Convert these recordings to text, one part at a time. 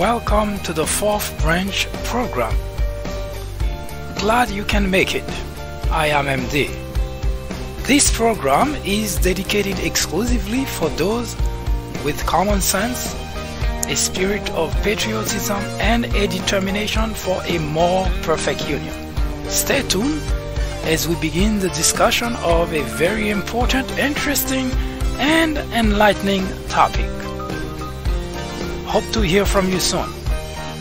welcome to the fourth branch program. Glad you can make it. I am MD. This program is dedicated exclusively for those with common sense, a spirit of patriotism, and a determination for a more perfect union. Stay tuned as we begin the discussion of a very important, interesting, and enlightening topic. Hope to hear from you soon.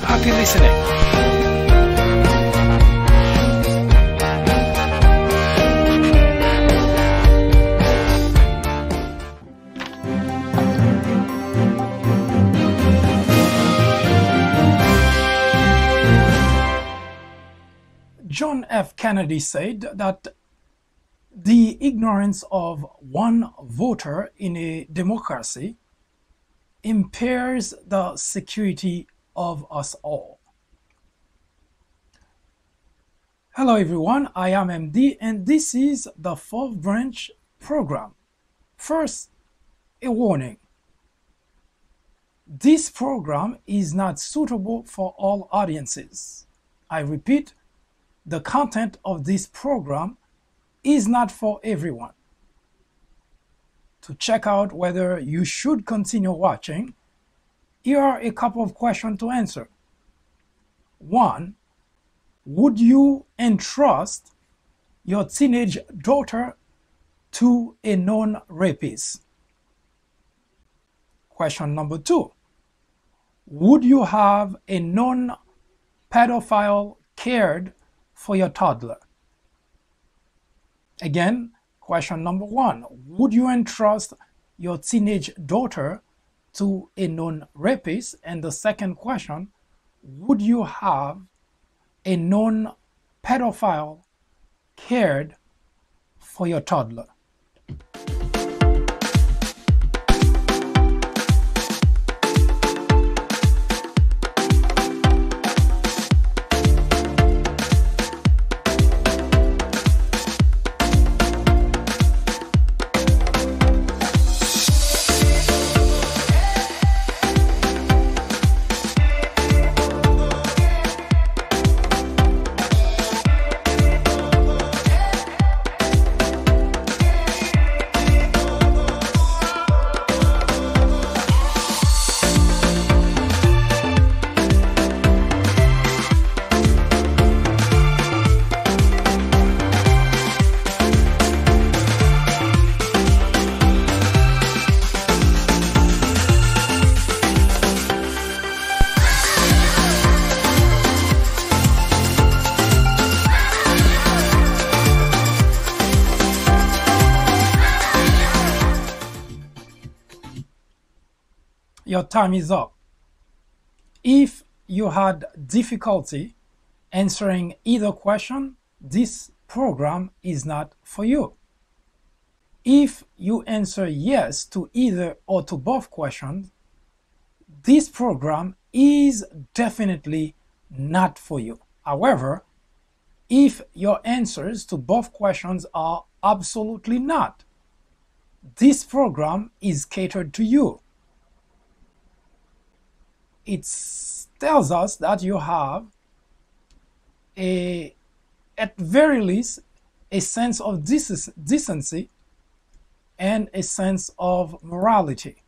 Happy listening. John F. Kennedy said that the ignorance of one voter in a democracy impairs the security of us all. Hello everyone, I am MD and this is the fourth branch program. First, a warning. This program is not suitable for all audiences. I repeat, the content of this program is not for everyone. To check out whether you should continue watching, here are a couple of questions to answer. 1. Would you entrust your teenage daughter to a known rapist? Question number 2. Would you have a known pedophile cared for your toddler? Again, question number 1. Would you entrust your teenage daughter to a known rapist? And the second question, would you have a known pedophile cared for your toddler? Your time is up. If you had difficulty answering either question, this program is not for you. If you answer yes to either or to both questions, this program is definitely not for you. However, if your answers to both questions are absolutely not, this program is catered to you. It tells us that you have at very least, a sense of decency and a sense of morality.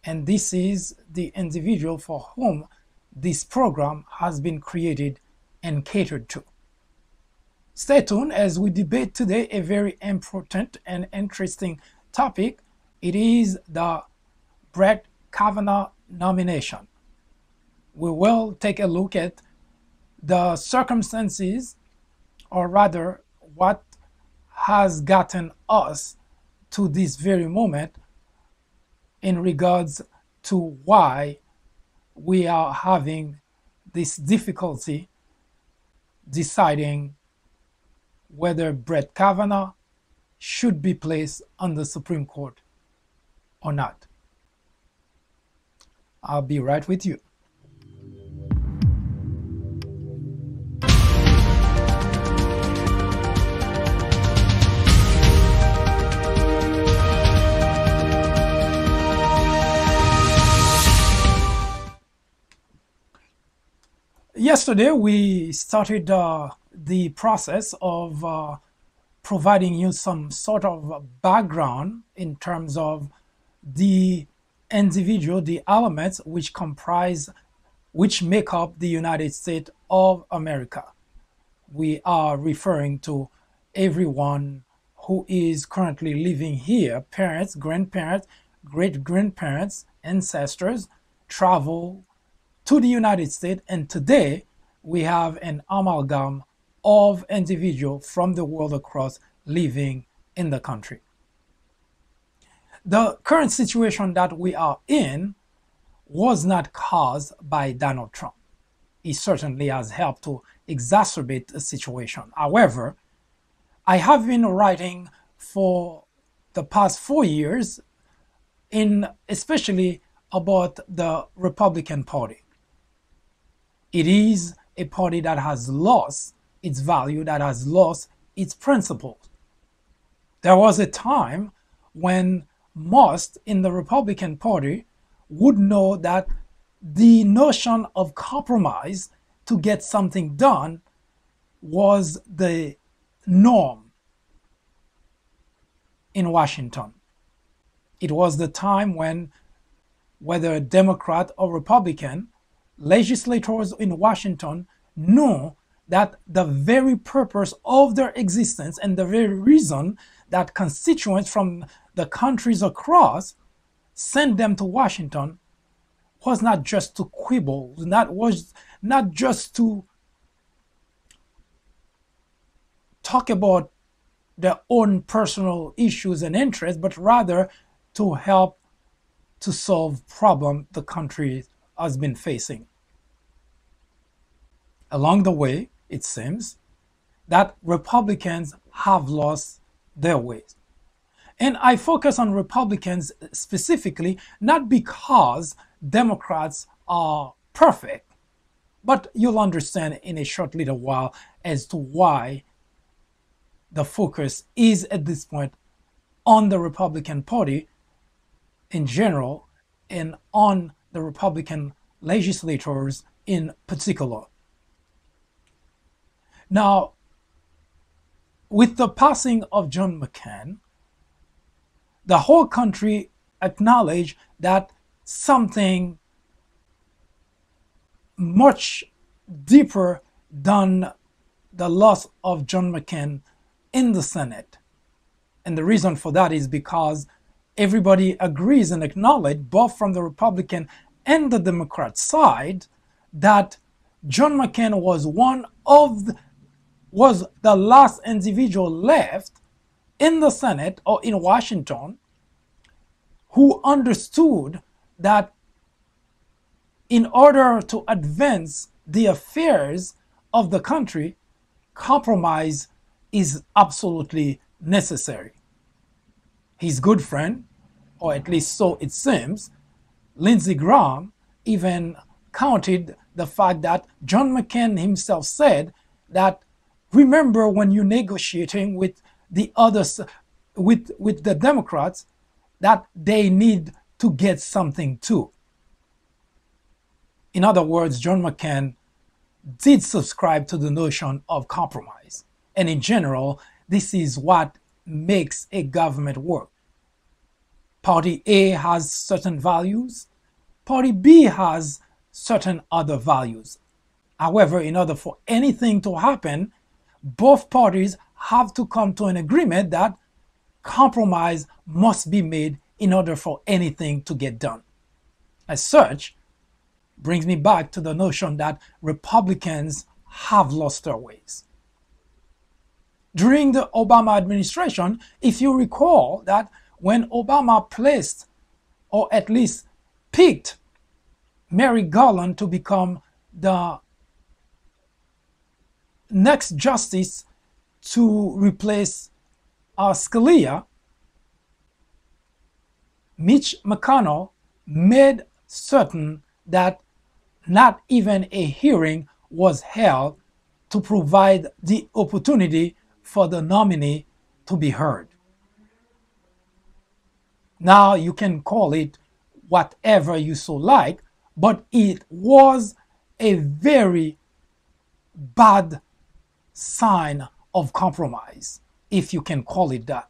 And this is the individual for whom this program has been created and catered to. Stay tuned as we debate today a very important and interesting topic. It is the Brett Kavanaugh nomination. We will take a look at the circumstances, or rather what has gotten us to this very moment in regards to why we are having this difficulty deciding whether Brett Kavanaugh should be placed on the Supreme Court or not. I'll be right with you. Yesterday, we started the process of providing you some sort of background in terms of the individual, the elements which make up the United States of America. We are referring to everyone who is currently living here: parents, grandparents, great grandparents, ancestors, travel to the United States, and today we have an amalgam of individuals from the world across living in the country. The current situation that we are in was not caused by Donald Trump. He certainly has helped to exacerbate the situation. However, I have been writing for the past 4 years especially about the Republican Party. It is a party that has lost its value, that has lost its principles. There was a time when most in the Republican Party would know that the notion of compromise to get something done was the norm in Washington. It was the time when, whether Democrat or Republican, legislators in Washington knew that the very purpose of their existence and the very reason that constituents from the countries across sent them to Washington was not just to quibble, was not just to talk about their own personal issues and interests, but rather to help to solve problems the country has been facing. Along the way, it seems that Republicans have lost their ways. And I focus on Republicans specifically, not because Democrats are perfect, but you'll understand in a short little while as to why the focus is at this point on the Republican Party in general and on the Republican legislators in particular. Now, with the passing of John McCain, the whole country acknowledged that something much deeper than the loss of John McCain in the Senate. And the reason for that is because everybody agrees and acknowledges, both from the Republican and the Democrat side, that John McCain was the last individual left in the Senate or in Washington who understood that in order to advance the affairs of the country, compromise is absolutely necessary. His good friend, or at least so it seems, Lindsey Graham, even counted the fact that John McCain himself said that, remember when you're negotiating with the others, with the Democrats, that they need to get something too. In other words, John McCain did subscribe to the notion of compromise. And in general, this is what makes a government work. Party A has certain values, Party B has certain other values. However, in order for anything to happen, both parties have to come to an agreement that compromise must be made in order for anything to get done. As such, brings me back to the notion that Republicans have lost their ways. During the Obama administration, if you recall that when Obama placed, or at least picked, Merrick Garland to become the next justice to replace Scalia, Mitch McConnell made certain that not even a hearing was held to provide the opportunity for the nominee to be heard. Now you can call it whatever you so like, but it was a very bad sign of compromise, if you can call it that.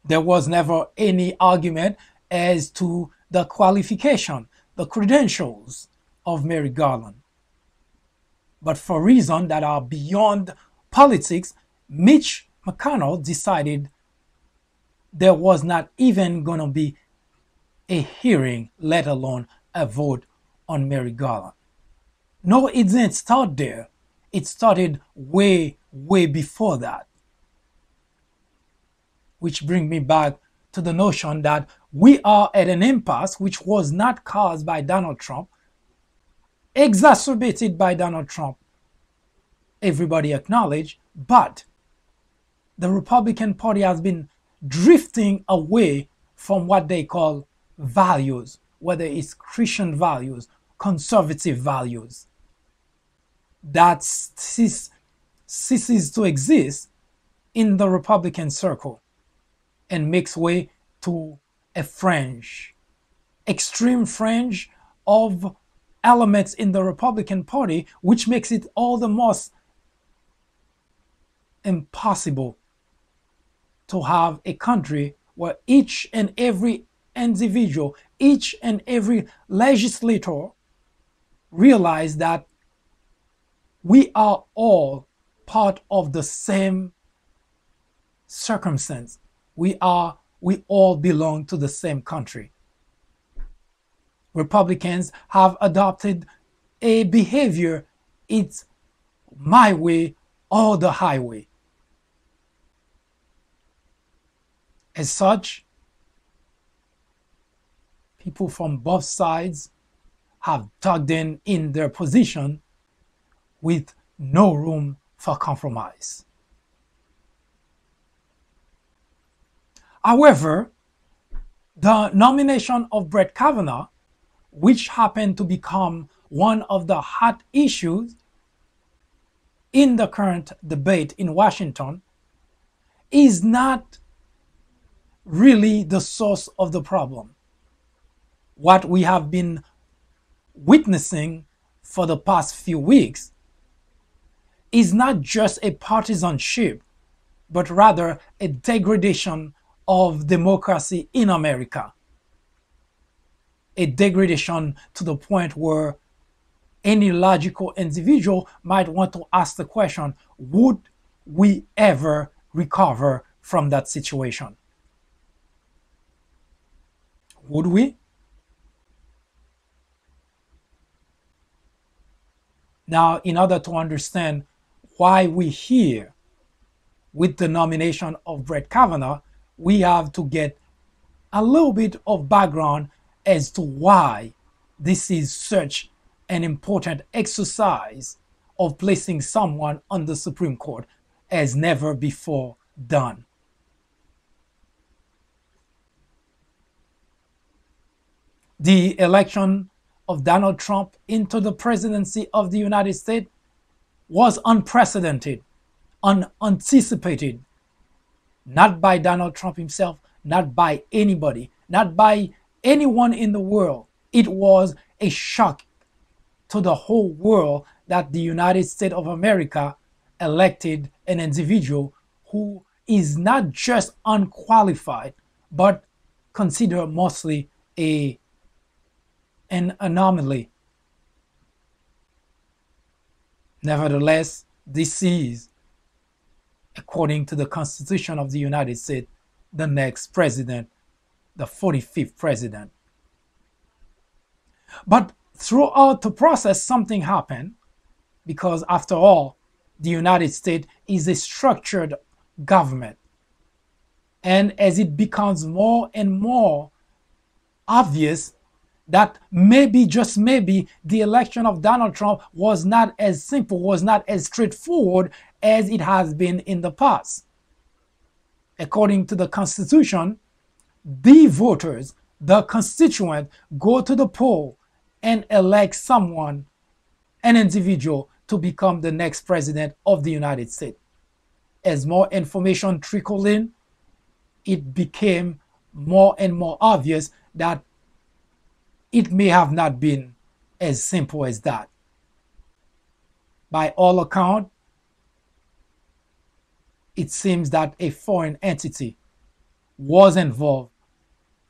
There was never any argument as to the qualification, the credentials of Merrick Garland. But for reasons that are beyond politics, Mitch McConnell decided there was not even going to be a hearing, let alone a vote on Merrick Garland. No, it didn't start there. It started way, way before that. Which brings me back to the notion that we are at an impasse which was not caused by Donald Trump, exacerbated by Donald Trump, everybody acknowledged, but the Republican Party has been drifting away from what they call values, whether it's Christian values, conservative values. That ceases to exist in the Republican circle and makes way to a fringe, extreme fringe of elements in the Republican Party, which makes it all the more impossible to have a country where each and every individual, each and every legislator realize that we are all part of the same circumstance. We all belong to the same country. Republicans have adopted a behavior, it's my way or the highway. As such, people from both sides have tugged in their position with no room for compromise. However, the nomination of Brett Kavanaugh, which happened to become one of the hot issues in the current debate in Washington, is not really the source of the problem. What we have been witnessing for the past few weeks is not just a partisanship, but rather a degradation of democracy in America. A degradation to the point where any logical individual might want to ask the question, would we ever recover from that situation? Would we? Now, in order to understand why we're here with the nomination of Brett Kavanaugh, we have to get a little bit of background as to why this is such an important exercise of placing someone on the Supreme Court as never before done. The election of Donald Trump into the presidency of the United States was unprecedented, unanticipated, not by Donald Trump himself, not by anybody, not by anyone in the world. It was a shock to the whole world that the United States of America elected an individual who is not just unqualified, but considered mostly an anomaly. Nevertheless, this is, according to the Constitution of the United States, the next president, the 45th president. But throughout the process, something happened, because after all, the United States is a structured government. And as it becomes more and more obvious that maybe, just maybe, the election of Donald Trump was not as simple, was not as straightforward as it has been in the past. According to the Constitution, the voters, the constituents, go to the poll and elect someone, an individual, to become the next president of the United States. As more information trickled in, it became more and more obvious that it may have not been as simple as that. by all accounts, it seems that a foreign entity was involved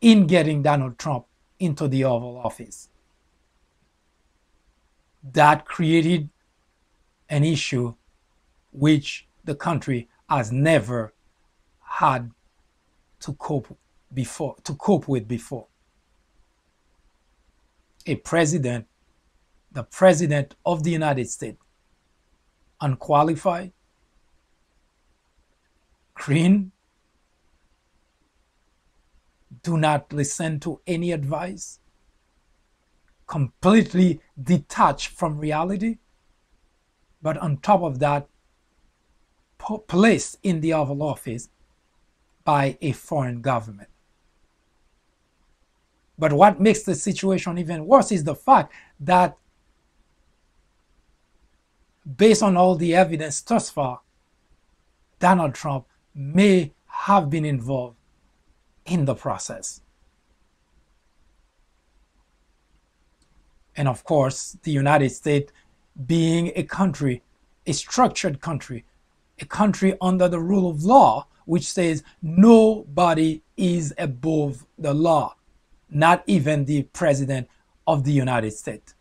in getting Donald Trump into the Oval Office. That created an issue which the country has never had to cope with before. A president, the president of the United States, unqualified, green, do not listen to any advice, completely detached from reality, but on top of that, placed in the Oval Office by a foreign government. But what makes the situation even worse is the fact that, based on all the evidence thus far, Donald Trump may have been involved in the process. And of course, the United States being a country, a structured country, a country under the rule of law, which says nobody is above the law, not even the President of the United States.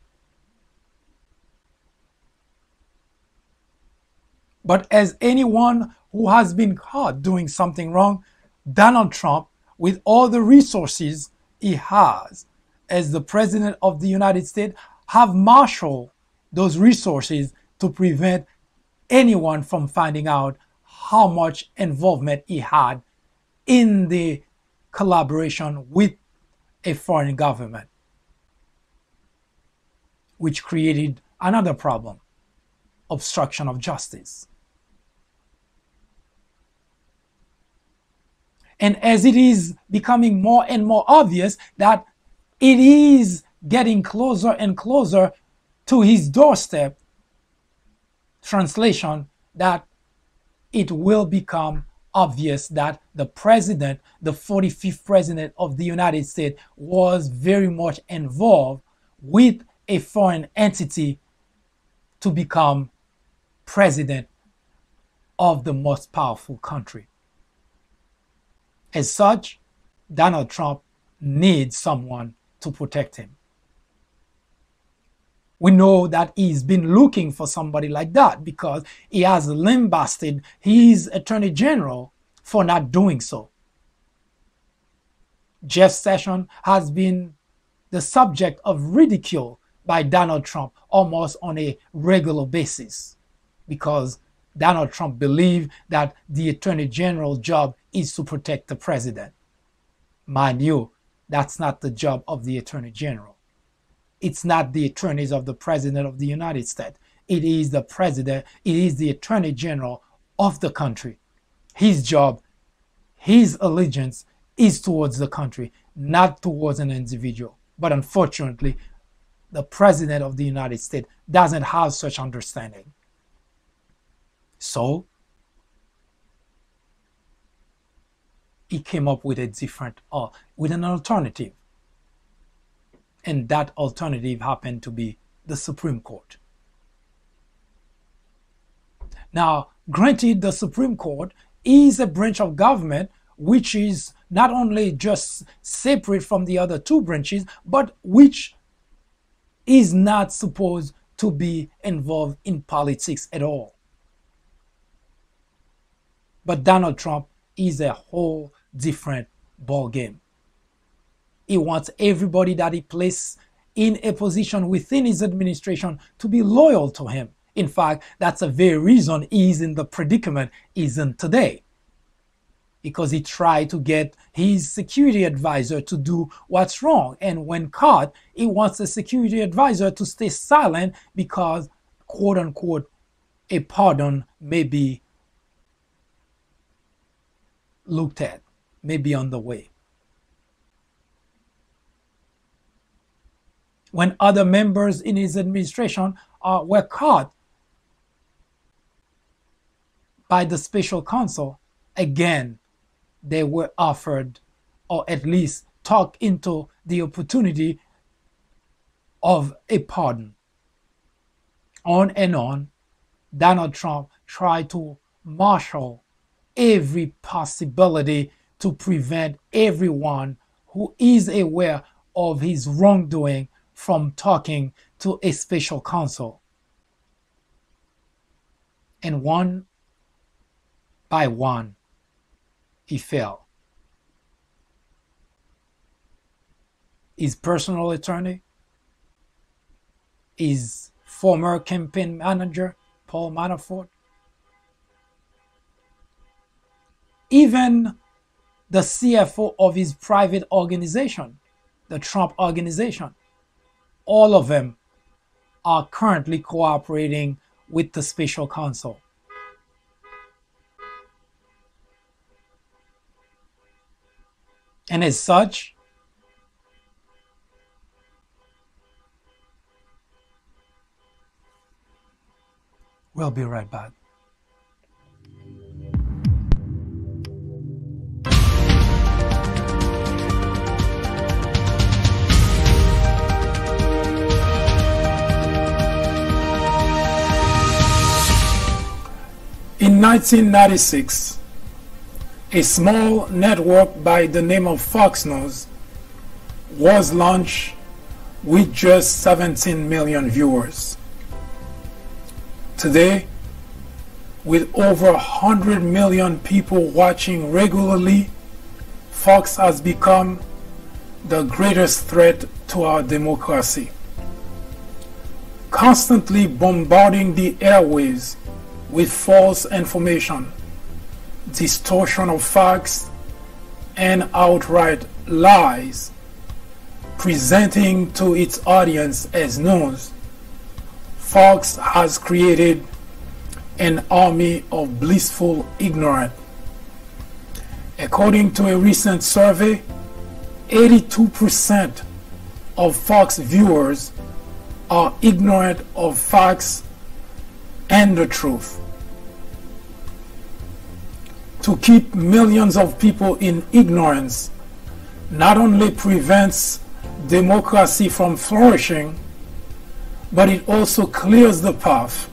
But as anyone who has been caught doing something wrong, Donald Trump, with all the resources he has as the President of the United States, have marshaled those resources to prevent anyone from finding out how much involvement he had in the collaboration with a foreign government, which created another problem: obstruction of justice. And as it is becoming more and more obvious that it is getting closer and closer to his doorstep, translation, that it will become obvious that the president, the 45th president of the United States, was very much involved with a foreign entity to become president of the most powerful country. As such, Donald Trump needs someone to protect him. We know that he's been looking for somebody like that because he has lambasted his attorney general for not doing so. Jeff Sessions has been the subject of ridicule by Donald Trump almost on a regular basis because Donald Trump believed that the attorney general's job is to protect the president. Mind you, that's not the job of the attorney general. It's not the attorneys of the president of the United States. It is the president, it is the attorney general of the country. His job, his allegiance is towards the country, not towards an individual. But unfortunately, the president of the United States doesn't have such understanding. So, he came up with with an alternative. And that alternative happened to be the Supreme Court. Now, granted, the Supreme Court is a branch of government which is not only just separate from the other two branches, but which is not supposed to be involved in politics at all. But Donald Trump is a whole different ballgame. He wants everybody that he places in a position within his administration to be loyal to him. In fact, that's the very reason he's in the predicament he's in today. Because he tried to get his security advisor to do what's wrong. And when caught, he wants the security advisor to stay silent because, quote unquote, a pardon may be looked at, may be on the way. When other members in his administration were caught by the special counsel, again, they were offered or at least talked into the opportunity of a pardon. On and on, Donald Trump tried to marshal every possibility to prevent everyone who is aware of his wrongdoing from talking to a special counsel. And one by one, he fell. His personal attorney, his former campaign manager, Paul Manafort, even the CFO of his private organization, the Trump Organization, all of them are currently cooperating with the special counsel. And as such, we'll be right back. In 1996, a small network by the name of Fox News was launched with just 17 million viewers. Today, with over 100 million people watching regularly, Fox has become the greatest threat to our democracy, constantly bombarding the airwaves with false information, distortion of facts, and outright lies, presenting to its audience as news. Fox has created an army of blissful ignorance. According to a recent survey, 82% of Fox viewers are ignorant of facts and the truth. To keep millions of people in ignorance not only prevents democracy from flourishing, but it also clears the path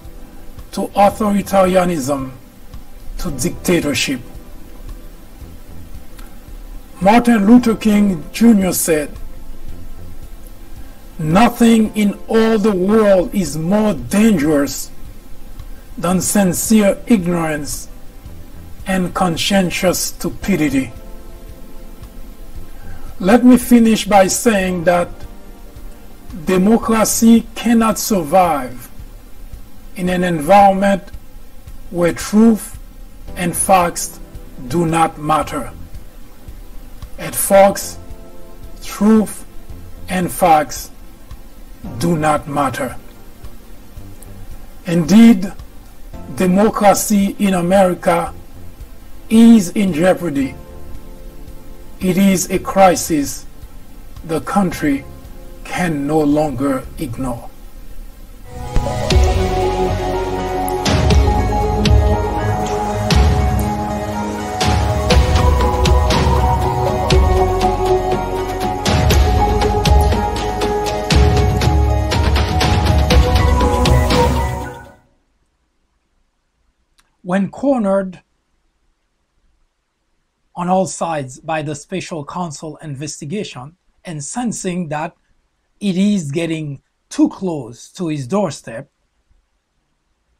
to authoritarianism, to dictatorship. Martin Luther King Jr. said, "Nothing in all the world is more dangerous than sincere ignorance and conscientious stupidity." Let me finish by saying that democracy cannot survive in an environment where truth and facts do not matter. At Fox, truth and facts do not matter. Indeed, democracy in America is in jeopardy. It is a crisis the country can no longer ignore. When cornered on all sides by the special counsel investigation and sensing that it is getting too close to his doorstep,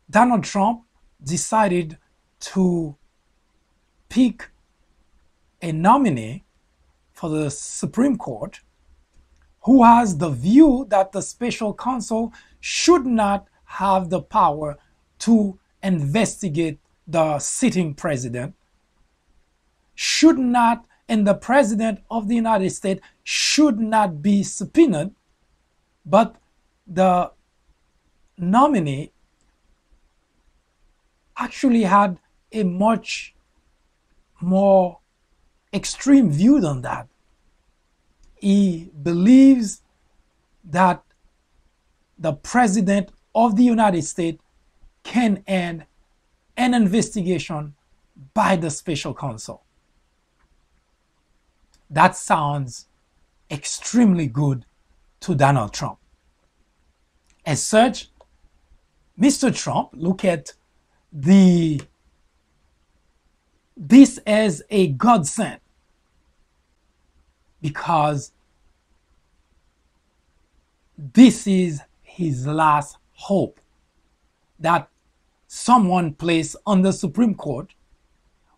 Donald Trump decided to pick a nominee for the Supreme Court who has the view that the special counsel should not have the power to investigate the sitting president, should not, and the president of the United States should not be subpoenaed, but the nominee actually had a much more extreme view than that. He believes that the president of the United States can end an investigation by the special counsel. That sounds extremely good to Donald Trump. As such, Mr. Trump look at this as a godsend, because this is his last hope that someone placed on the Supreme Court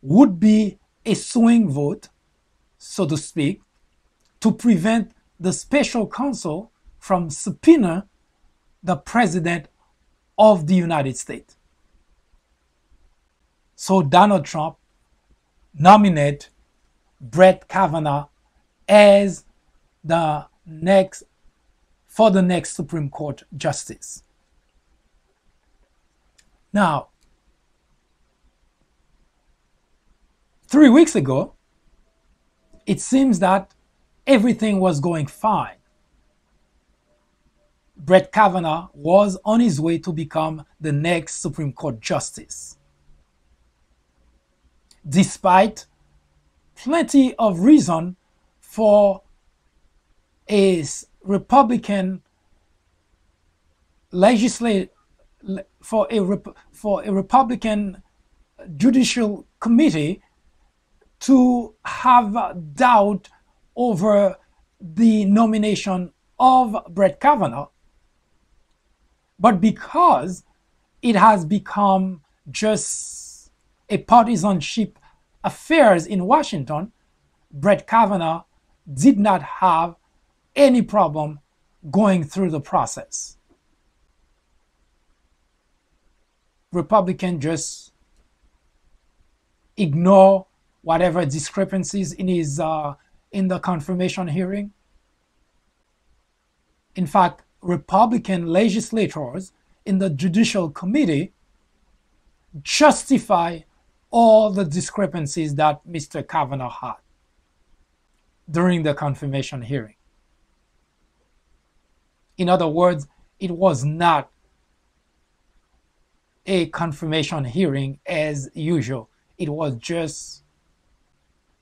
would be a swing vote, so to speak, to prevent the special counsel from subpoena the President of the United States. So Donald Trump nominated Brett Kavanaugh as the next Supreme Court justice. Now, 3 weeks ago, it seems that everything was going fine. Brett Kavanaugh was on his way to become the next Supreme Court justice, despite plenty of reason for a Republican Republican Judicial Committee to have doubt over the nomination of Brett Kavanaugh. But because it has become just a partisanship affairs in Washington, Brett Kavanaugh did not have any problem going through the process. Republicans just ignore whatever discrepancies in the confirmation hearing. In fact, Republican legislators in the Judicial Committee justify all the discrepancies that Mr. Kavanaugh had during the confirmation hearing. In other words, it was not a confirmation hearing as usual. It was just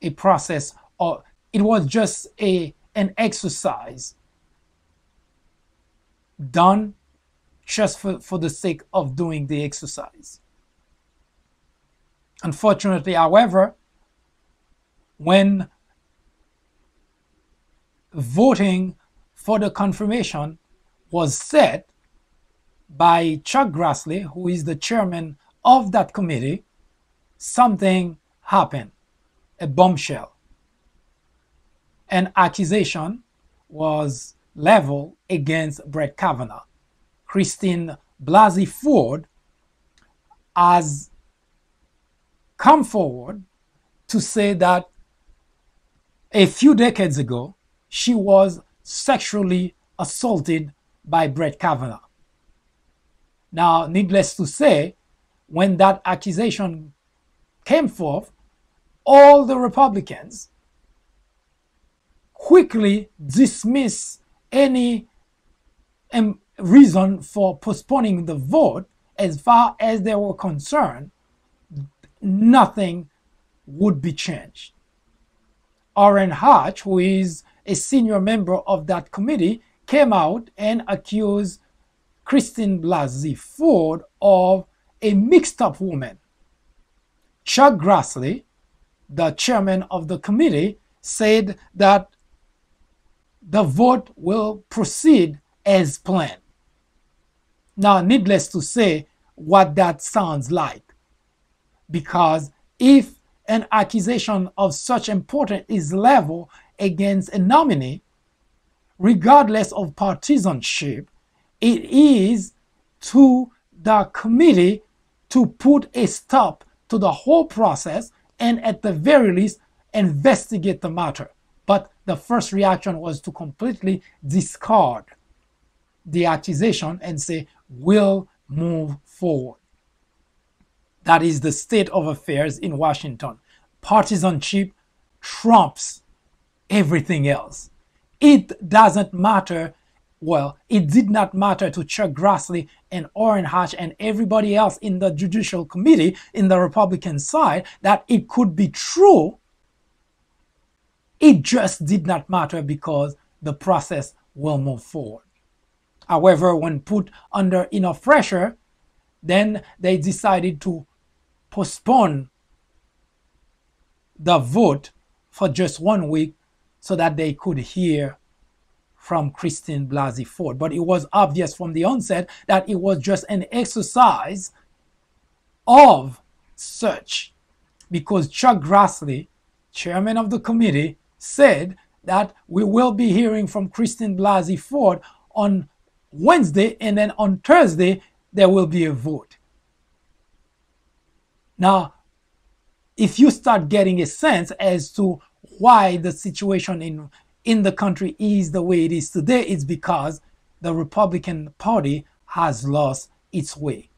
a process, or it was just an exercise done just for the sake of doing the exercise. Unfortunately, however, when voting for the confirmation was set by Chuck Grassley, who is the chairman of that committee, something happened, a bombshell. An accusation was leveled against Brett Kavanaugh. Christine Blasey Ford has come forward to say that a few decades ago, she was sexually assaulted by Brett Kavanaugh. Now, needless to say, when that accusation came forth, all the Republicans quickly dismissed any reason for postponing the vote. As far as they were concerned, nothing would be changed. Orrin Hatch, who is a senior member of that committee, came out and accused Christine Blasey Ford of a mixed-up woman. Chuck Grassley, the chairman of the committee, said that the vote will proceed as planned. Now, needless to say what that sounds like, because if an accusation of such importance is leveled against a nominee, regardless of partisanship, it is to the committee to put a stop to the whole process and at the very least investigate the matter. But the first reaction was to completely discard the accusation and say, we'll move forward. That is the state of affairs in Washington. Partisanship trumps everything else. It doesn't matter. Well, it did not matter to Chuck Grassley and Orrin Hatch and everybody else in the Judicial Committee in the Republican side that it could be true. It just did not matter because the process will move forward. However, when put under enough pressure, Then they decided to postpone the vote for just 1 week so that they could hear from Christine Blasey Ford. But it was obvious from the onset that it was just an exercise of search, because Chuck Grassley, chairman of the committee, said that we will be hearing from Christine Blasey Ford on Wednesday, and then on Thursday there will be a vote. Now, if you start getting a sense as to why the situation in the country is the way it is today, it's because the Republican Party has lost its way.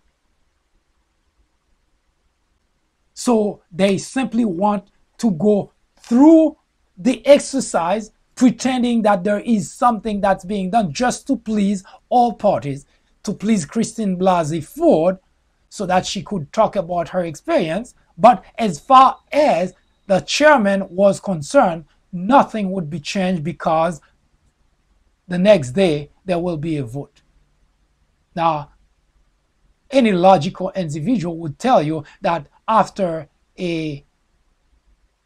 So they simply want to go through the exercise pretending that there is something that's being done just to please all parties, to please Christine Blasey Ford so that she could talk about her experience. But as far as the chairman was concerned, nothing would be changed because the next day there will be a vote. Now, any logical individual would tell you that after a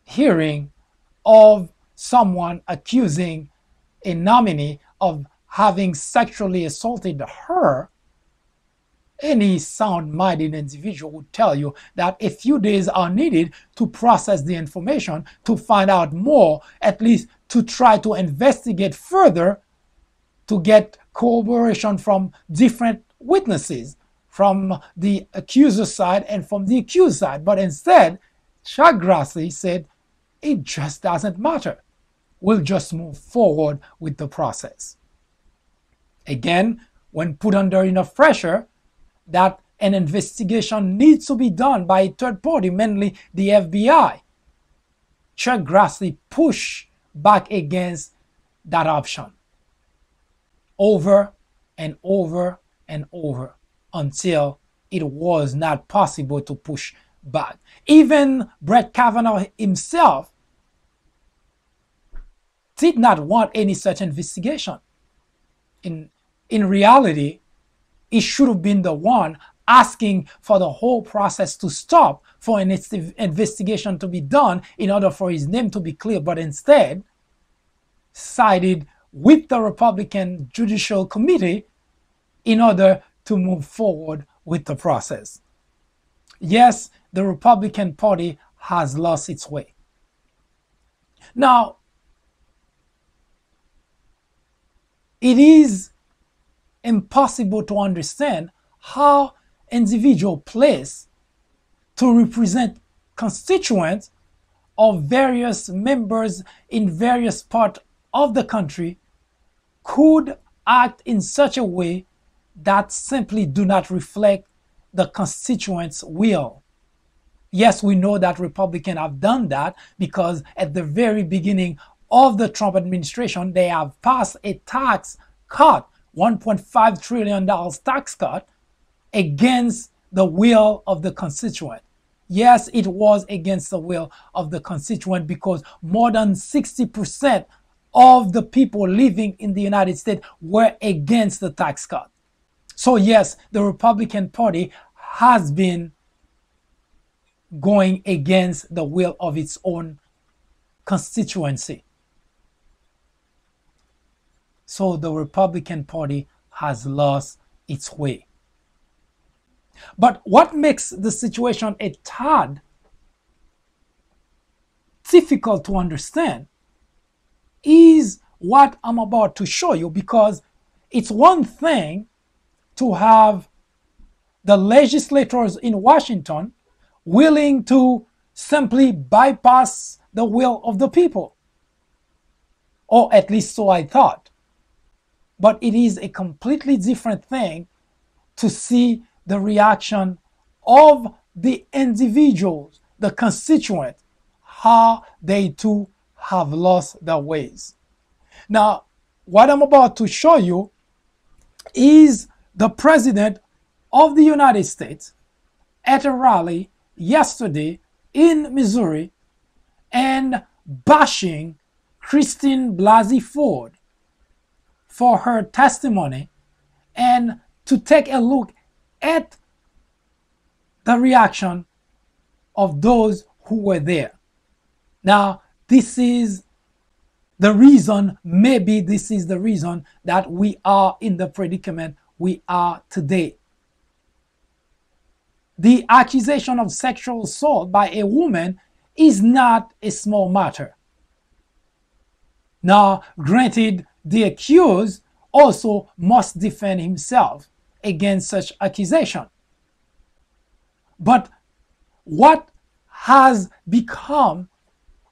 hearing of someone accusing a nominee of having sexually assaulted her, any sound-minded individual would tell you that a few days are needed to process the information, to find out more, at least to try to investigate further, to get corroboration from different witnesses, from the accuser's side and from the accused side. But instead, Chuck Grassley said, it just doesn't matter. We'll just move forward with the process. Again, when put under enough pressure that an investigation needs to be done by a third party, mainly the FBI, Chuck Grassley pushed back against that option over and over and over until it was not possible to push back. Even Brett Kavanaugh himself did not want any such investigation. In reality, he should have been the one asking for the whole process to stop, for an investigation to be done in order for his name to be clear, but instead sided with the Republican Judicial Committee in order to move forward with the process. Yes, the Republican Party has lost its way. Now, it is impossible to understand how individuals placed to represent constituents of various members in various parts of the country could act in such a way that simply do not reflect the constituents' will. Yes, we know that Republicans have done that because at the very beginning of the Trump administration, they have passed a tax cut, $1.5 trillion tax cut, against the will of the constituent. Yes, it was against the will of the constituent because more than 60% of the people living in the United States were against the tax cut. So yes, the Republican Party has been going against the will of its own constituency. So the Republican Party has lost its way. But what makes the situation a tad difficult to understand is what I'm about to show you, because it's one thing to have the legislators in Washington willing to simply bypass the will of the people, or at least so I thought. But it is a completely different thing to see the reaction of the individuals, the constituents, how they too have lost their ways. Now, what I'm about to show you is the President of the United States at a rally yesterday in Missouri and bashing Christine Blasey Ford for her testimony, and to take a look at the reaction of those who were there. Now, this is the reason, maybe this is the reason that we are in the predicament we are today. The accusation of sexual assault by a woman is not a small matter. Now, granted, the accused also must defend himself against such accusation. But what has become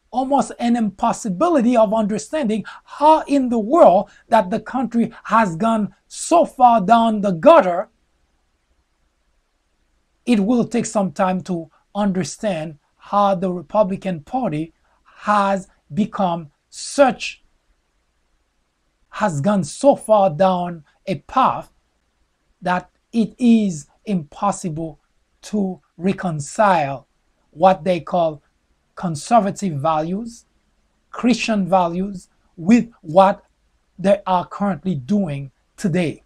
almost an impossibility of understanding how in the world that the country has gone so far down the gutter, it will take some time to understand how the Republican Party has become such, has gone so far down a path that it is impossible to reconcile what they call conservative values, Christian values, with what they are currently doing today.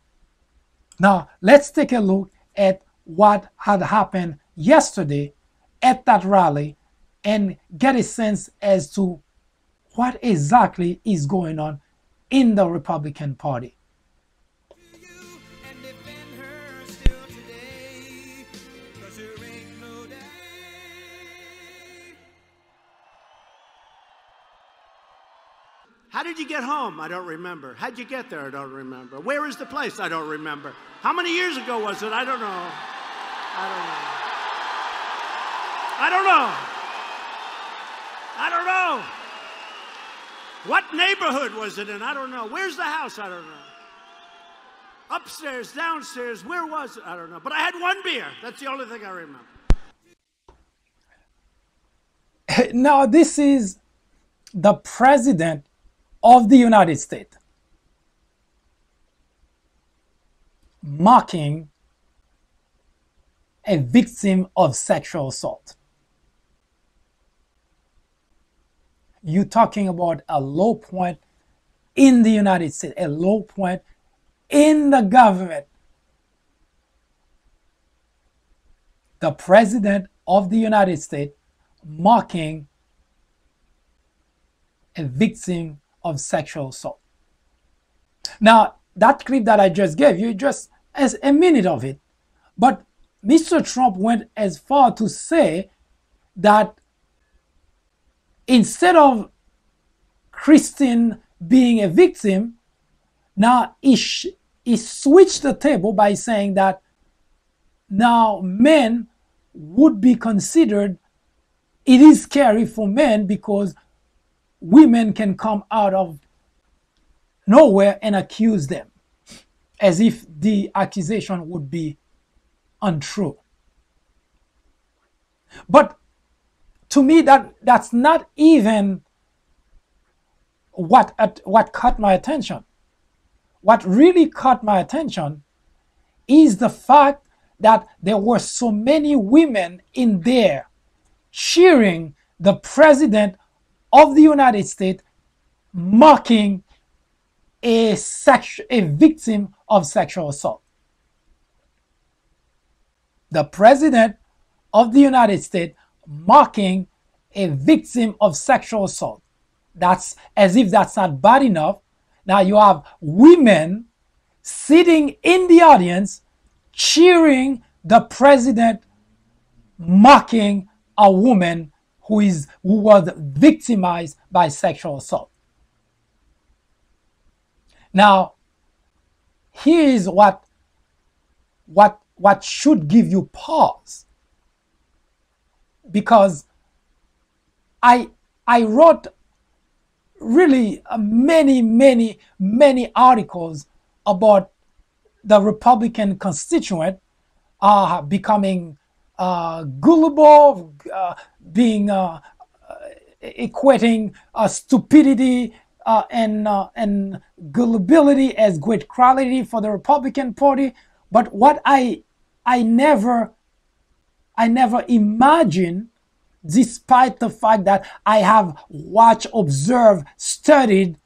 Now, let's take a look at what had happened yesterday at that rally and get a sense as to what exactly is going on in the Republican Party. How did you get home? I don't remember. How'd you get there? I don't remember. Where is the place? I don't remember. How many years ago was it? I don't know. I don't know. What neighborhood was it in? I don't know. Where's the house? I don't know. Upstairs, downstairs, where was it? I don't know. But I had one beer. That's the only thing I remember. Now, this is the president of the United States mocking a victim of sexual assault. You're talking about a low point in the United States, a low point in the government. The president of the United States mocking a victim of sexual assault. Now, that clip that I just gave you, just as a minute of it, but Mr. Trump went as far to say that instead of Christine being a victim, now he switched the table by saying that now men would be considered, it is scary for men because women can come out of nowhere and accuse them, as if the accusation would be untrue. But to me, that's not even what caught my attention. What really caught my attention is the fact that there were so many women in there cheering the president of the United States mocking a victim of sexual assault. The president of the United States mocking a victim of sexual assault. That's as if that's not bad enough. Now you have women sitting in the audience cheering the president mocking a woman who was victimized by sexual assault. Now, here is what should give you pause, because I wrote really many articles about the Republican constituent becoming gullible, being equating stupidity and gullibility as great quality for the Republican Party. But what I never imagined, despite the fact that I have watched, observed, studied,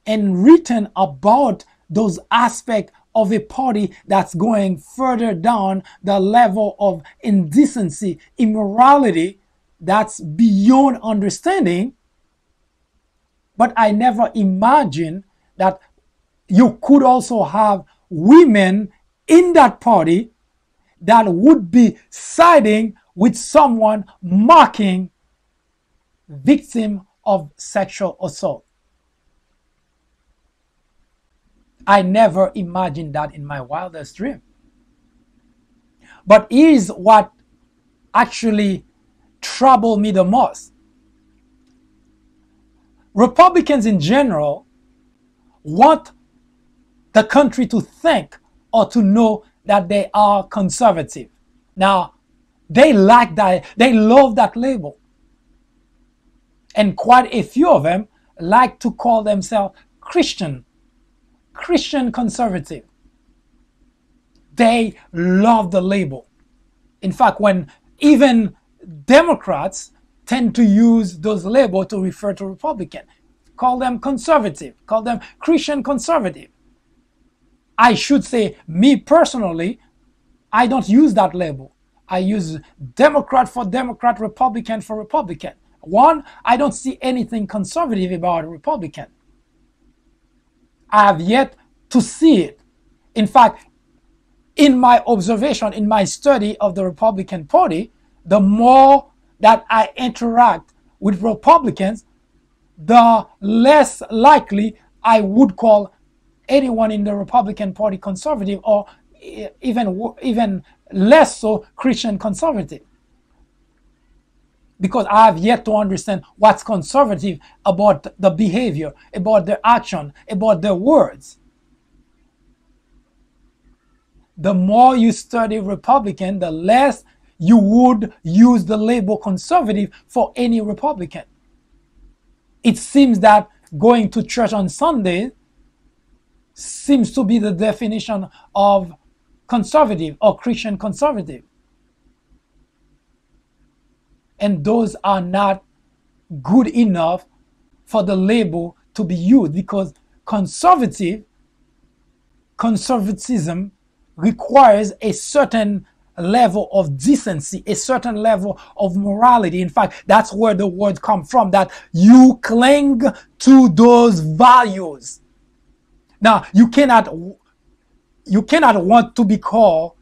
and written about those aspects of a party that's going further down the level of indecency, immorality, that's beyond understanding. But I never imagined that you could also have women in that party that would be siding with someone mocking victim of sexual assault. I never imagined that in my wildest dream. But here's what actually troubled me the most. Republicans in general want the country to think or to know that they are conservative. Now, they like that, they love that label. And quite a few of them like to call themselves Christian conservative. They love the label. In fact, when even Democrats tend to use those labels to refer to Republican, call them conservative, call them Christian conservative. I should say, me personally, I don't use that label. I use Democrat for Democrat, Republican for Republican. One, I don't see anything conservative about a Republican. I have yet to see it. In fact, in my observation, in my study of the Republican Party, the more that I interact with Republicans, the less likely I would call anyone in the Republican Party conservative, or even less so Christian conservative. Because I have yet to understand what's conservative about the behavior, about their action, about their words. The more you study Republican, the less you would use the label conservative for any Republican. It seems that going to church on Sunday seems to be the definition of conservative or Christian conservative. And those are not good enough for the label to be used, because conservatism requires a certain level of decency, a certain level of morality. In fact, that's where the word comes from, that you cling to those values. Now, you cannot want to be called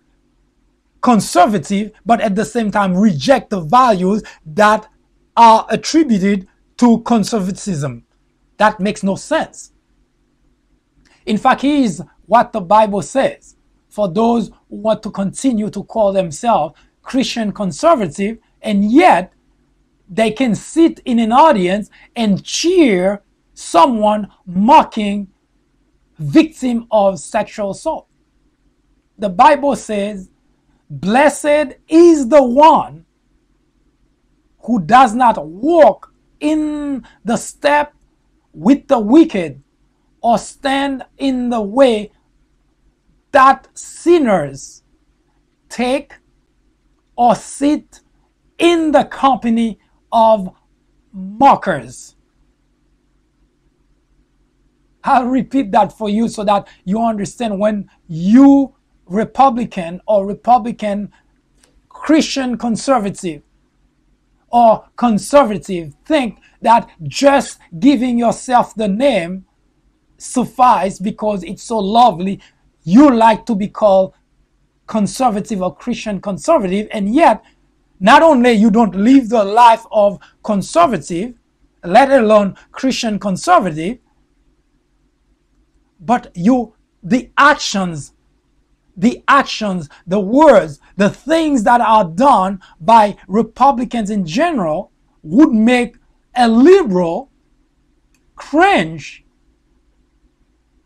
conservative, but at the same time reject the values that are attributed to conservatism. That makes no sense. In fact, here's what the Bible says. For those who want to continue to call themselves Christian conservative, and yet they can sit in an audience and cheer someone mocking victim of sexual assault. The Bible says, "Blessed is the one who does not walk in the step with the wicked, or stand in the way that sinners take, or sit in the company of mockers." I'll repeat that for you so that you understand. When you Republican or Republican Christian conservative or conservative think that just giving yourself the name suffice because it's so lovely, you like to be called conservative or Christian conservative, and yet not only you don't live the life of conservative, let alone Christian conservative, but the actions, the words, the things that are done by Republicans in general would make a liberal cringe.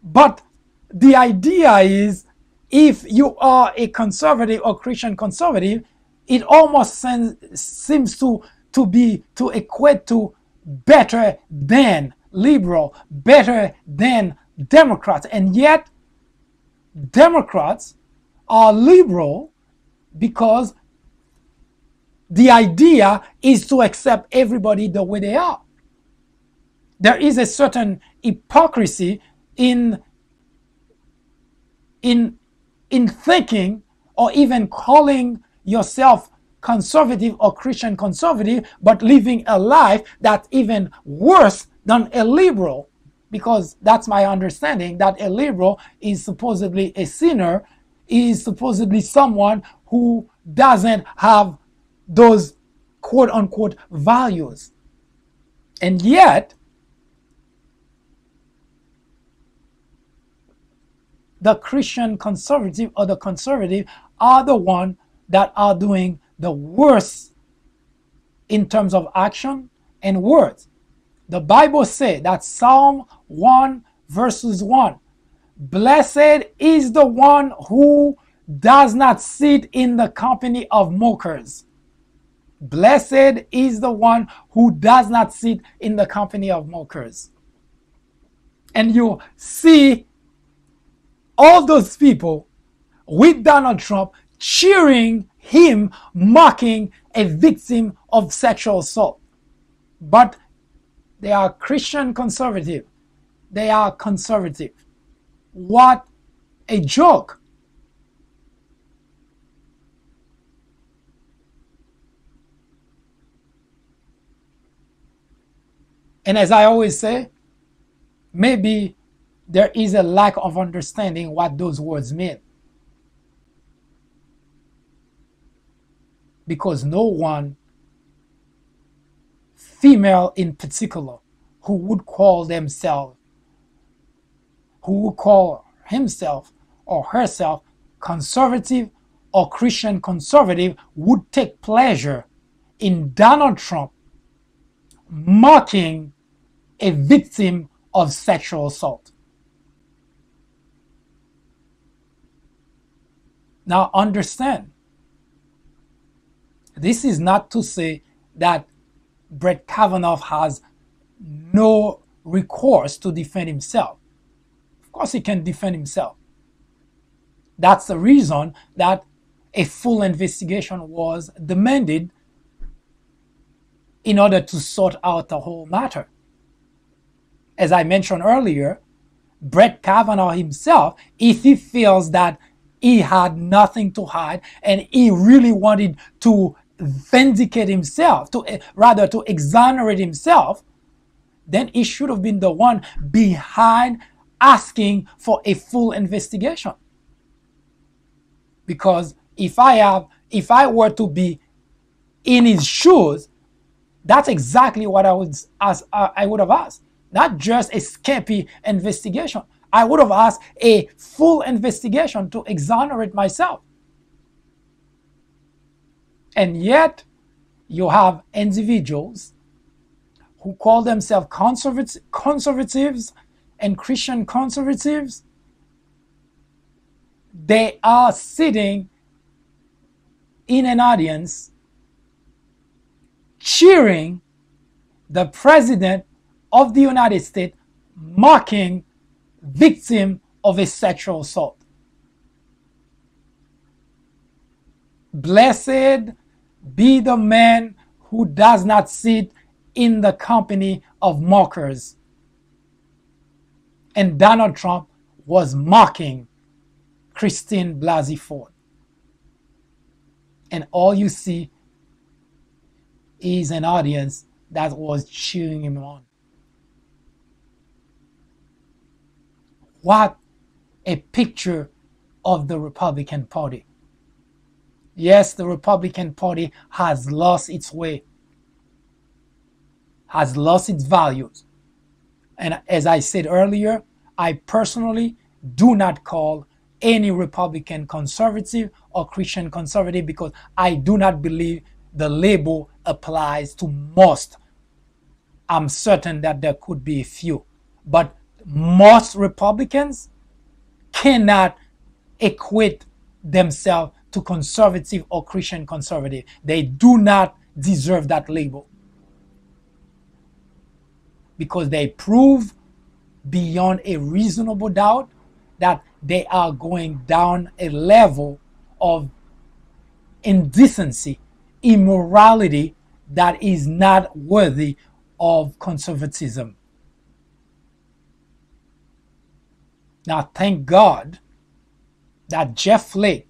But the idea is, if you are a conservative or Christian conservative, it almost seems to equate to better than liberal, better than Democrats. And yet Democrats are liberal because the idea is to accept everybody the way they are. There is a certain hypocrisy in in thinking or even calling yourself conservative or Christian conservative, but living a life that's even worse than a liberal. Because that's my understanding, that a liberal is supposedly a sinner, is supposedly someone who doesn't have those quote unquote values. And yet, the Christian conservative or the conservative are the ones that are doing the worst in terms of action and words. The Bible says that Psalm 1 verses 1, blessed is the one who does not sit in the company of mockers. Blessed is the one who does not sit in the company of mockers. And you see all those people with Donald Trump cheering him, mocking a victim of sexual assault. But they are Christian conservative. They are conservative. What a joke. And as I always say, maybe there is a lack of understanding what those words mean. Because no one, female in particular, who would call himself or herself conservative or Christian conservative, would take pleasure in Donald Trump mocking a victim of sexual assault. Now understand, this is not to say that Brett Kavanaugh has no recourse to defend himself. Of course he can defend himself. That's the reason that a full investigation was demanded in order to sort out the whole matter. As I mentioned earlier, Brett Kavanaugh himself, if he feels that he had nothing to hide and he really wanted to vindicate himself, to exonerate himself, then he should have been the one behind asking for a full investigation. Because if I were to be in his shoes, that's exactly what I would have asked. Not just a skimpy investigation. I would have asked a full investigation to exonerate myself. And yet, you have individuals who call themselves conservatives and Christian conservatives. They are sitting in an audience cheering the president of the United States mocking victim of a sexual assault. Blessed be the man who does not sit in the company of mockers. And Donald Trump was mocking Christine Blasey Ford. And all you see is an audience that was cheering him on. What a picture of the Republican Party. Yes, the Republican Party has lost its way, has lost its values. And as I said earlier, I personally do not call any Republican conservative or Christian conservative because I do not believe the label applies to most. I'm certain that there could be a few, but most Republicans cannot equate themselves to conservative or Christian conservative. They do not deserve that label because they prove beyond a reasonable doubt that they are going down a level of indecency, immorality that is not worthy of conservatism. Now, thank God that Jeff Flake,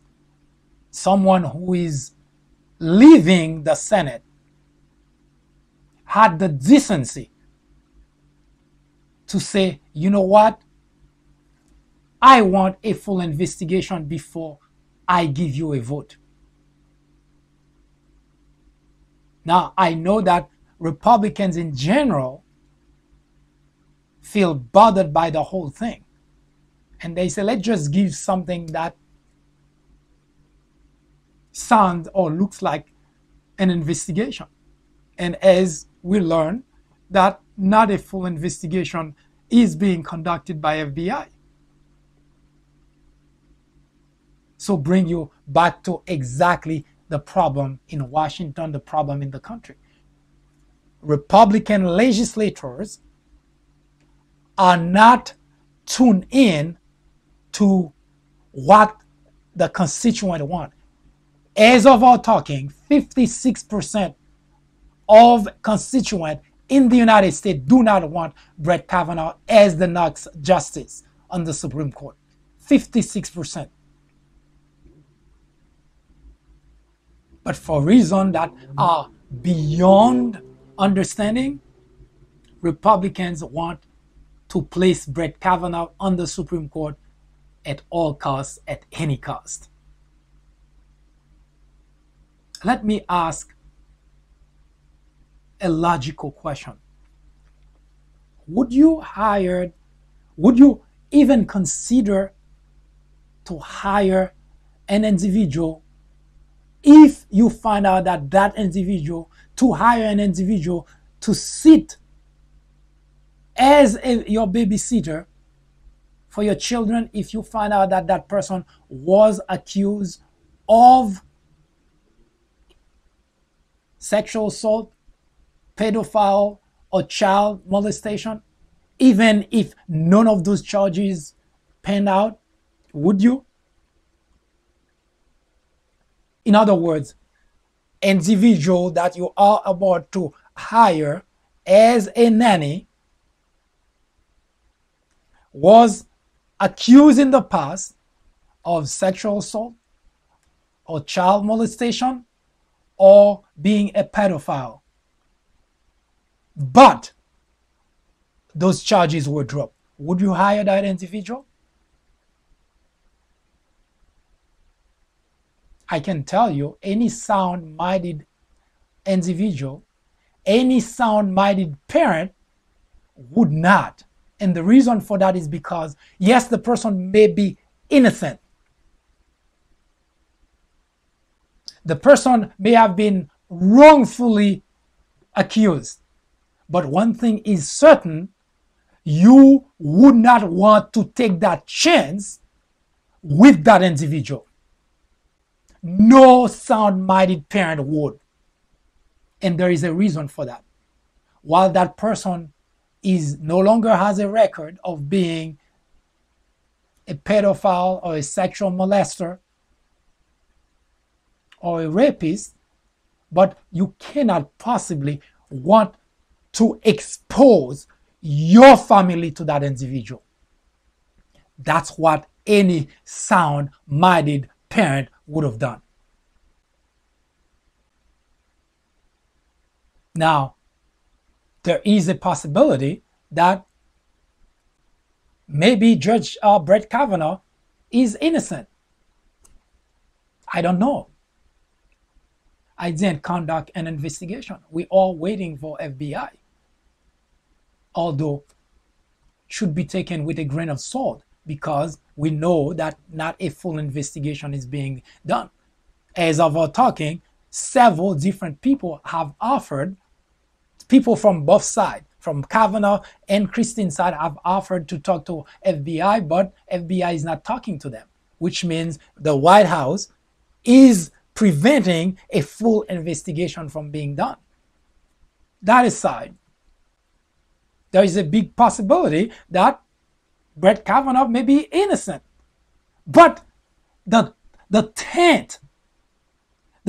someone who is leaving the Senate, had the decency to say, you know what? I want a full investigation before I give you a vote. Now, I know that Republicans in general feel bothered by the whole thing. And they say, let's just give something that sounds or looks like an investigation. And as we learn, that not a full investigation is being conducted by FBI. So bring you back to exactly the problem in Washington, the problem in the country. Republican legislators are not tuned in to what the constituents want. As of our talking, 56% of constituents in the United States do not want Brett Kavanaugh as the next justice on the Supreme Court. 56%. But for reasons that are beyond understanding, Republicans want to place Brett Kavanaugh on the Supreme Court at all costs, at any cost. Let me ask a logical question. Would you even consider to hire an individual if you find out that that individual, to hire an individual to sit as your babysitter for your children, if you find out that that person was accused of sexual assault, pedophile, or child molestation, even if none of those charges panned out? Would you? In other words, individual that you are about to hire as a nanny was accused in the past of sexual assault or child molestation or being a pedophile. But those charges were dropped. Would you hire that individual? I can tell you, any sound-minded individual, any sound-minded parent would not. And the reason for that is because, yes, the person may be innocent. The person may have been wrongfully accused. But one thing is certain, you would not want to take that chance with that individual. No sound-minded parent would. And there is a reason for that. While that person no longer has a record of being a pedophile or a sexual molester or a rapist, but you cannot possibly want to expose your family to that individual. That's what any sound-minded parent would have done. Now, there is a possibility that maybe Judge Brett Kavanaugh is innocent. I don't know. I didn't conduct an investigation. We're all waiting for FBI. Although, should be taken with a grain of salt, because we know that not a full investigation is being done. As of our talking, several different people have offered, people from both sides, from Kavanaugh and Christine's side, have offered to talk to FBI, but FBI is not talking to them, which means the White House is preventing a full investigation from being done. That aside, there is a big possibility that Brett Kavanaugh may be innocent. But the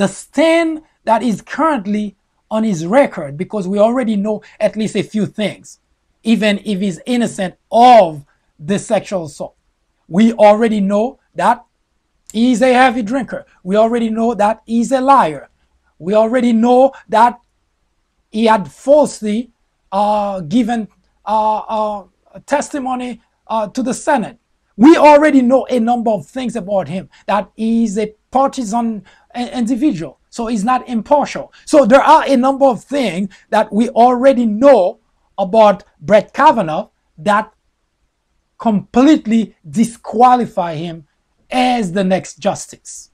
stand that is currently on his record, because we already know at least a few things, even if he's innocent of the sexual assault. We already know that He's a heavy drinker. We already know that he's a liar. We already know that he had falsely given testimony to the Senate. We already know a number of things about him, that he's a partisan individual, so he's not impartial. So there are a number of things that we already know about Brett Kavanaugh that completely disqualify him as the next justice.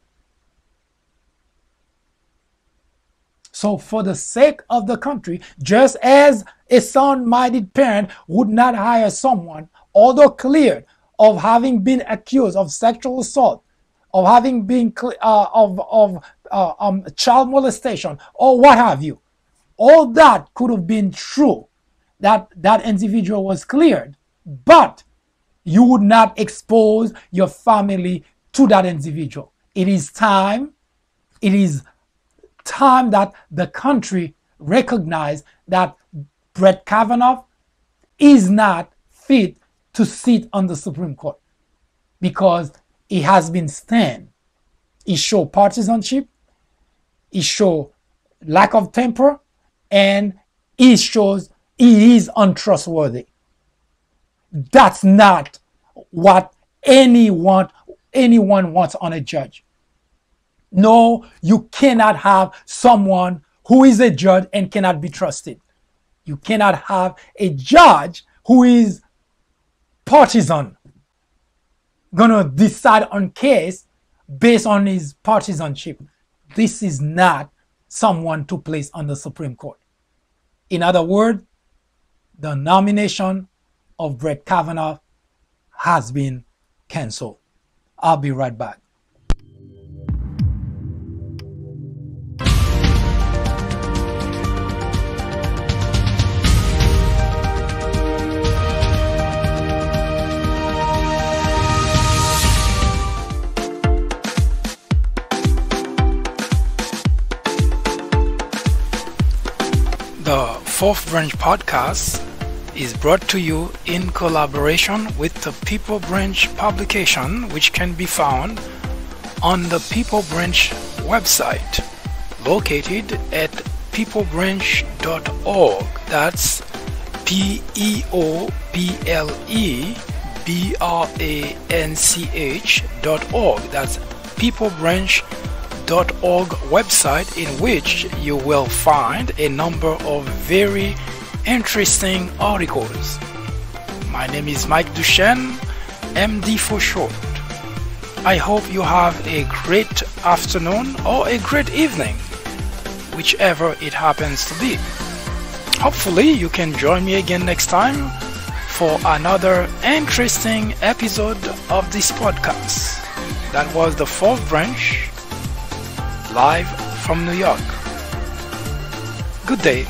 So for the sake of the country, just as a sound-minded parent would not hire someone, although cleared of having been accused of sexual assault, of having been child molestation, or what have you, all that could have been true, that that individual was cleared, but you would not expose your family to that individual. It is time that the country recognize that Brett Kavanaugh is not fit to sit on the Supreme Court, because he has been stained. He showed partisanship, he showed lack of temper, and he shows he is untrustworthy. That's not what anyone wants on a judge. No, you cannot have someone who is a judge and cannot be trusted. You cannot have a judge who is partisan, gonna decide on case based on his partisanship. This is not someone to place on the Supreme Court. In other words, the nomination of Brett Kavanaugh has been canceled. I'll be right back. The Fourth Branch Podcast is brought to you in collaboration with the People Branch publication, which can be found on the People Branch website, located at peoplebranch.org. That's peoplebranch.org. That's peoplebranch.org website, in which you will find a number of very interesting articles. My name is Mike Duchesne, MD for short. I hope you have a great afternoon or a great evening, whichever it happens to be. Hopefully you can join me again next time for another interesting episode of this podcast. That was the Fourth Branch, live from New York. Good day.